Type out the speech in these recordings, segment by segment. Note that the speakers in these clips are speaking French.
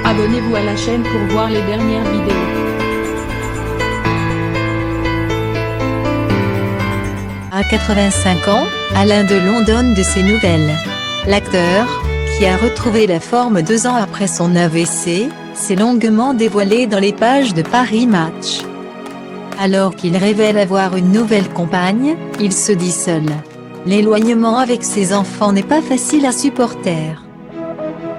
Abonnez-vous à la chaîne pour voir les dernières vidéos. À 85 ans, Alain Delon donne de ses nouvelles. L'acteur, qui a retrouvé la forme 2 ans après son AVC, s'est longuement dévoilé dans les pages de Paris Match. Alors qu'il révèle avoir une nouvelle compagne, il se dit seul. L'éloignement avec ses enfants n'est pas facile à supporter.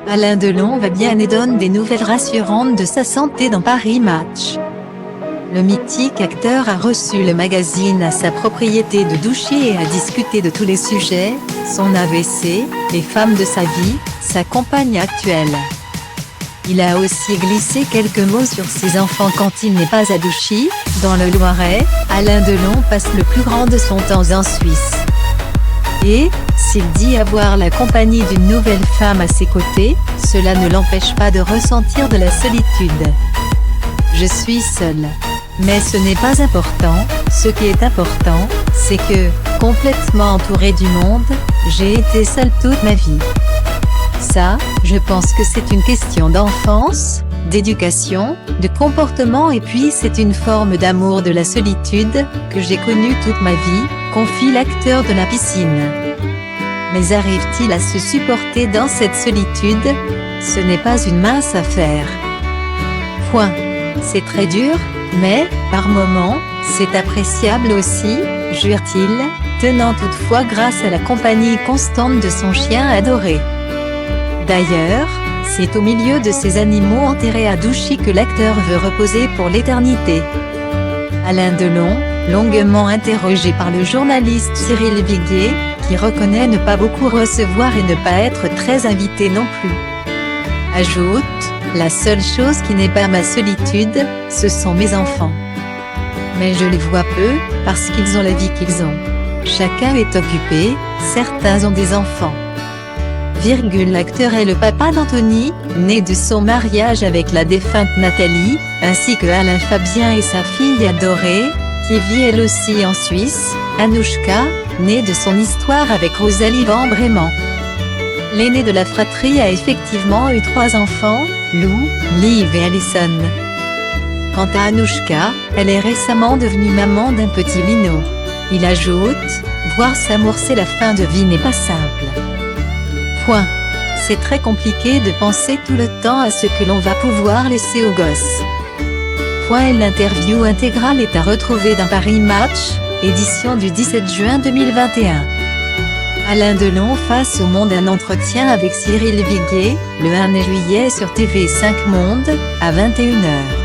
Alain Delon va bien et donne des nouvelles rassurantes de sa santé dans Paris Match. Le mythique acteur a reçu le magazine à sa propriété de Douchy et a discuté de tous les sujets, son AVC, les femmes de sa vie, sa compagne actuelle. Il a aussi glissé quelques mots sur ses enfants quand il n'est pas à Douchy, dans le Loiret. Alain Delon passe le plus grand de son temps en Suisse. Et, s'il dit avoir la compagnie d'une nouvelle femme à ses côtés, cela ne l'empêche pas de ressentir de la solitude. Je suis seul. Mais ce n'est pas important, ce qui est important, c'est que, complètement entouré du monde, j'ai été seul toute ma vie. Ça, je pense que c'est une question d'enfance, d'éducation, de comportement et puis c'est une forme d'amour de la solitude, que j'ai connue toute ma vie, confie l'acteur de la piscine. Mais arrive-t-il à se supporter dans cette solitude? Ce n'est pas une mince affaire. Point. C'est très dur, mais, par moments, c'est appréciable aussi, jure-t-il, tenant toutefois grâce à la compagnie constante de son chien adoré. D'ailleurs, c'est au milieu de ces animaux enterrés à Douchy que l'acteur veut reposer pour l'éternité. Alain Delon, longuement interrogé par le journaliste Cyril Viguier, qui reconnaît ne pas beaucoup recevoir et ne pas être très invité non plus, ajoute: la seule chose qui n'est pas ma solitude, ce sont mes enfants. Mais je les vois peu, parce qu'ils ont la vie qu'ils ont. Chacun est occupé, certains ont des enfants. L'acteur est le papa d'Anthony, né de son mariage avec la défunte Nathalie, ainsi que Alain Fabien et sa fille adorée, qui vit elle aussi en Suisse, Anouchka, née de son histoire avec Rosalie Van Bremen. L'aîné de la fratrie a effectivement eu 3 enfants, Lou, Liv et Alison. Quant à Anouchka, elle est récemment devenue maman d'un petit minot. Il ajoute: voir s'amorcer la fin de vie n'est pas simple. Point. C'est très compliqué de penser tout le temps à ce que l'on va pouvoir laisser aux gosses. Point. L'interview intégrale est à retrouver dans Paris Match, édition du 17 juin 2021. Alain Delon face au monde, un entretien avec Cyril Viguier, le 1 juillet sur TV5 Monde, à 21 h.